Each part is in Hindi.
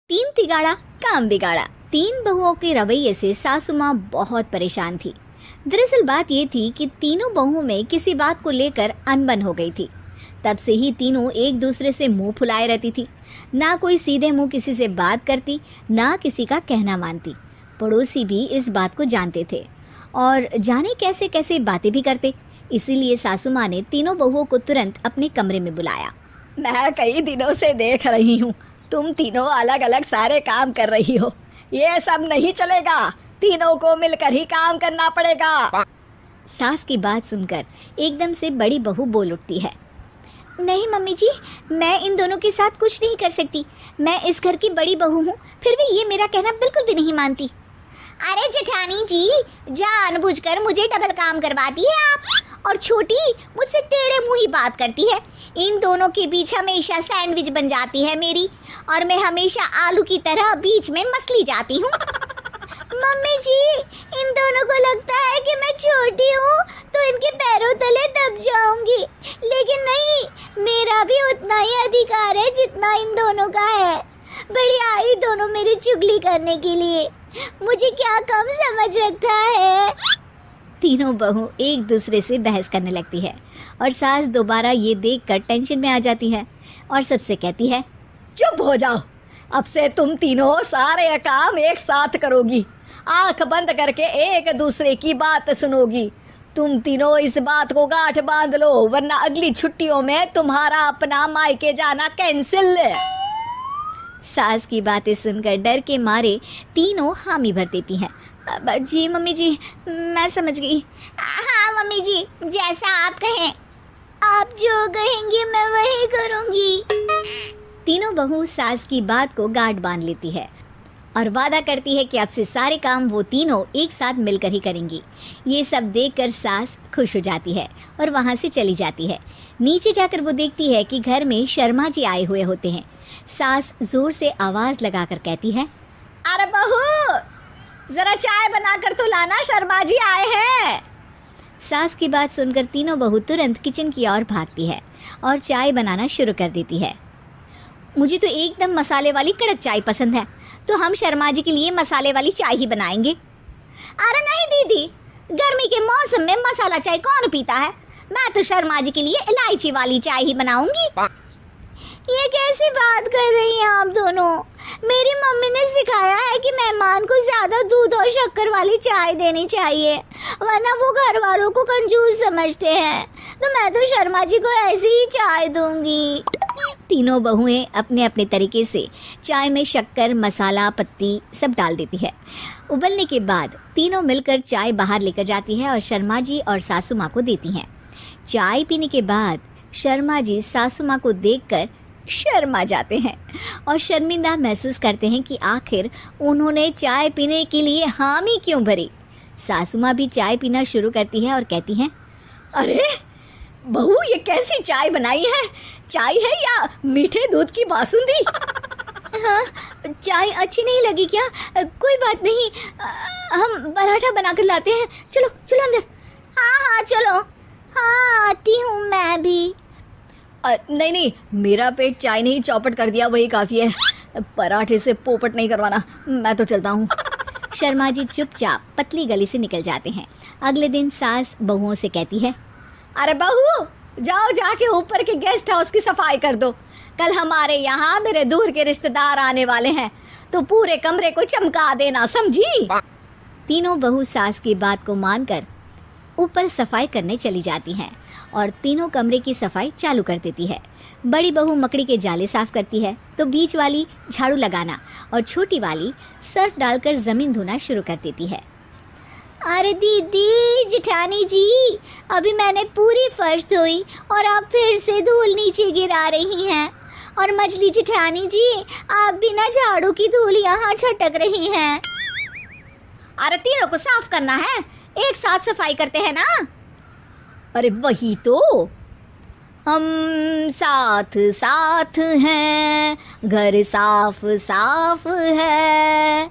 तीन तिगाड़ा काम बिगाड़ा। तीन बहुओं के रवैये से सासू माँ बहुत परेशान थी। दरअसल बात ये थी कि तीनों बहुओं में किसी बात को लेकर अनबन हो गई थी। तब से ही तीनों एक दूसरे से मुंह फुलाए रहती थी। ना कोई सीधे मुंह किसी से बात करती, ना किसी का कहना मानती। पड़ोसी भी इस बात को जानते थे और जाने कैसे कैसे बातें भी करते। इसीलिए सासू माँ ने तीनों बहुओं को तुरंत अपने कमरे में बुलाया। मैं कई दिनों से देख रही हूँ, तुम तीनों अलग अलग सारे काम कर रही हो। ये सब नहीं चलेगा, तीनों को मिलकर ही काम करना पड़ेगा। सास की बात सुनकर एकदम से बड़ी बहू बोल उठती है। नहीं मम्मी जी, मैं इन दोनों के साथ कुछ नहीं कर सकती। मैं इस घर की बड़ी बहू हूँ, फिर भी ये मेरा कहना बिल्कुल भी नहीं मानती। अरे जेठानी जी, जानबूझकर मुझे डबल काम करवाती है आप, और छोटी मुझसे टेढ़े मुंह ही बात करती है। इन दोनों के बीच हमेशा सैंडविच बन जाती है मेरी, और मैं हमेशा आलू की तरह बीच में मसली जाती हूँ। मम्मी जी, इन दोनों को लगता है कि मैं छोटी हूँ तो इनके पैरों तले दब जाऊंगी, लेकिन नहीं, मेरा भी उतना ही अधिकार है जितना इन दोनों का है। बड़ी आई दोनों मेरी चुगली करने के लिए, मुझे क्या कम समझ रखा है। तीनों बहू एक दूसरे से बहस करने लगती है और सास दोबारा ये देखकर टेंशन में आ जाती है और सबसे कहती है, चुप हो जाओ, अब से तुम तीनों सारे काम एक साथ करोगी, आंख बंद करके एक दूसरे की बात सुनोगी। तुम तीनों इस बात को गांठ बांध लो, वरना अगली छुट्टियों में तुम्हारा अपना मायके जाना कैंसिल। सास की बातें सुनकर डर के मारे तीनों हामी भर देती हैं। जी मम्मी जी, मैं समझ गई। हाँ मम्मी जी, जैसा आप कहें, आप जो कहेंगे मैं वही करूंगी। तीनों बहू सास की बात को गांठ बांध लेती है और वादा करती है कि अब से सारे काम वो तीनों एक साथ मिलकर ही करेंगी। ये सब देखकर सास खुश हो जाती है और वहाँ से चली जाती है। नीचे जाकर वो देखती है कि घर में शर्मा जी आए हुए होते हैं। सास जोर से आवाज लगाकर कहती है, अरे बहू, जरा चाय बनाकर तो लाना, शर्मा जी आए हैं। सास की बात सुनकर तीनों बहू तुरंत किचन की ओर भागती है और चाय बनाना शुरू कर देती है। मुझे तो एकदम मसाले वाली कड़क चाय पसंद है, तो हम शर्मा जी के लिए मसाले वाली चाय ही बनाएंगे। अरे नहीं दीदी, गर्मी के मौसम में मसाला चाय कौन पीता है? मैं तो शर्मा जी के लिए इलायची वाली चाय ही बनाऊंगी। ये कैसी बात कर रही हैं आप दोनों? मेरी मम्मी ने सिखाया है कि मेहमान को ज्यादा दूध और शक्कर वाली चाय देनी चाहिए, वरना वो घर वालों को कंजूस समझते हैं। तो मैं तो शर्मा जी को ऐसी ही चाय दूंगी। तीनों बहुएं अपने अपने तरीके से चाय में शक्कर, मसाला, पत्ती सब डाल देती है। उबलने के बाद तीनों मिलकर चाय बाहर लेकर जाती है और शर्मा जी और सासू माँ को देती हैं। चाय पीने के बाद शर्मा जी सासू माँ को देखकर शर्मा जाते हैं और शर्मिंदा महसूस करते हैं कि आखिर उन्होंने चाय पीने के लिए हामी क्यों भरी। सासू माँ भी चाय पीना शुरू करती है और कहती हैं, अरे बहू, ये कैसी चाय बनाई है? चाय है या मीठे दूध की बासुंदी? हाँ, चाय अच्छी नहीं लगी क्या? कोई बात नहीं, हम पराठा बनाकर लाते हैं। चलो चलो अंदर। हाँ हाँ चलो। हाँ आती हूँ मैं भी। नहीं नहीं, मेरा पेट चाय ने ही चौपट कर दिया, वही काफ़ी है। पराठे से पोपट नहीं करवाना, मैं तो चलता हूँ। शर्मा जी चुपचाप पतली गली से निकल जाते हैं। अगले दिन सास बहुओं से कहती है, अरे बहू, जाओ जाके ऊपर के गेस्ट हाउस की सफाई कर दो। कल हमारे यहाँ मेरे दूर के रिश्तेदार आने वाले हैं, तो पूरे कमरे को चमका देना, समझी? तीनों बहू सास की बात को मानकर ऊपर सफाई करने चली जाती हैं और तीनों कमरे की सफाई चालू कर देती है। बड़ी बहू मकड़ी के जाले साफ करती है, तो बीच वाली झाड़ू लगाना और छोटी वाली सर्फ डालकर जमीन धोना शुरू कर देती है। अरे दीदी, जेठानी जी, अभी मैंने पूरी फर्श धोई और आप फिर से धूल नीचे गिरा रही हैं। और मछली जेठानी जी, आप बिना झाड़ू की धूल यहाँ छटक रही हैं। अरे तीनों को साफ करना है, एक साथ सफाई करते हैं ना। अरे वही तो, हम साथ साथ हैं, घर साफ साफ है,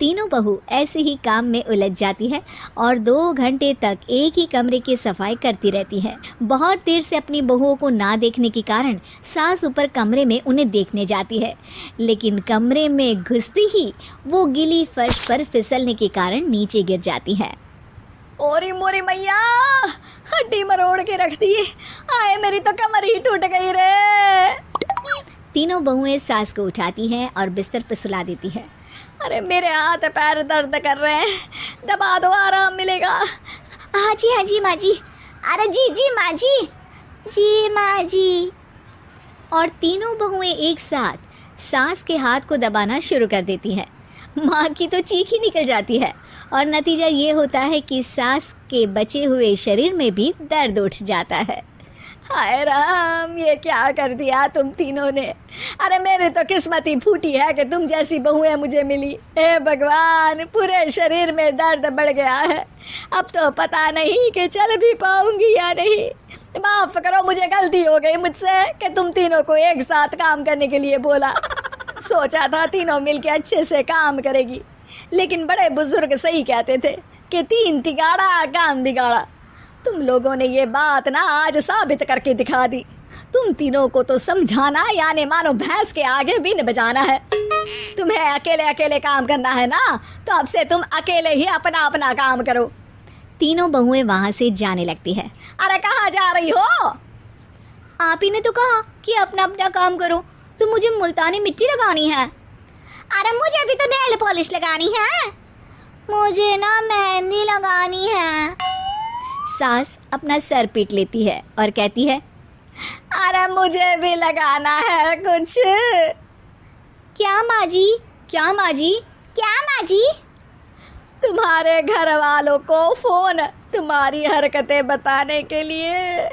तीनों बहू ऐसे ही काम में उलझ जाती है और 2 घंटे तक एक ही कमरे की सफाई करती रहती है। बहुत देर से अपनी बहुओं को ना देखने के कारण सास ऊपर कमरे में उन्हें देखने जाती है, लेकिन कमरे में घुसती ही वो गीली फर्श पर फिसलने के कारण नीचे गिर जाती है। ओरी मोरी मैया, हड्डी मरोड़ के रख दी। आए मेरी तो कमर ही टूट गई रे। तीनों बहुएं सास को उठाती हैं और बिस्तर पर सुला देती है। अरे मेरे हाथ पैर दर्द कर रहे हैं, दबा दो आराम मिलेगा। हाँ जी माँ जी। अरे जी माँ जी माँ जी। और तीनों बहुएं एक साथ सास के हाथ को दबाना शुरू कर देती हैं। माँ की तो चीख ही निकल जाती है और नतीजा ये होता है कि सास के बचे हुए शरीर में भी दर्द उठ जाता है। हाय राम, ये क्या कर दिया तुम तीनों ने। अरे मेरी तो किस्मत ही फूटी है कि तुम जैसी बहुएं मुझे मिली। हे भगवान, पूरे शरीर में दर्द बढ़ गया है। अब तो पता नहीं कि चल भी पाऊंगी या नहीं। माफ करो, मुझे गलती हो गई मुझसे कि तुम तीनों को एक साथ काम करने के लिए बोला। सोचा था तीनों मिलके अच्छे से काम करेगी, लेकिन बड़े बुजुर्ग सही कहते थे कि 3 तिगाड़ा काम बिगाड़ा। तुम लोगों ने ये बात ना आज साबित करके दिखा दी। तुम तीनों को तो समझाना यानी मानो भैंस के आगे भी न बजाना है। तुम्हें अकेले अकेले काम करना है ना, तो अब से तुम अकेले ही अपना अपना काम करो। तीनों बहुएं वहां से जाने लगती है। अरे कहाँ जा रही हो? आप ही ने तो कहा कि अपना अपना काम करो, तो मुझे मुल्तानी मिट्टी लगानी है। अरे मुझे भी तो नेल पॉलिश लगानी है। मुझे ना मेहंदी लगानी है। सास अपना सर पीट लेती है और कहती है, अरे मुझे भी लगाना है कुछ। क्या माँ जी? क्या माँ जी? क्या माँ जी? तुम्हारे घर वालों को फोन तुम्हारी हरकतें बताने के लिए।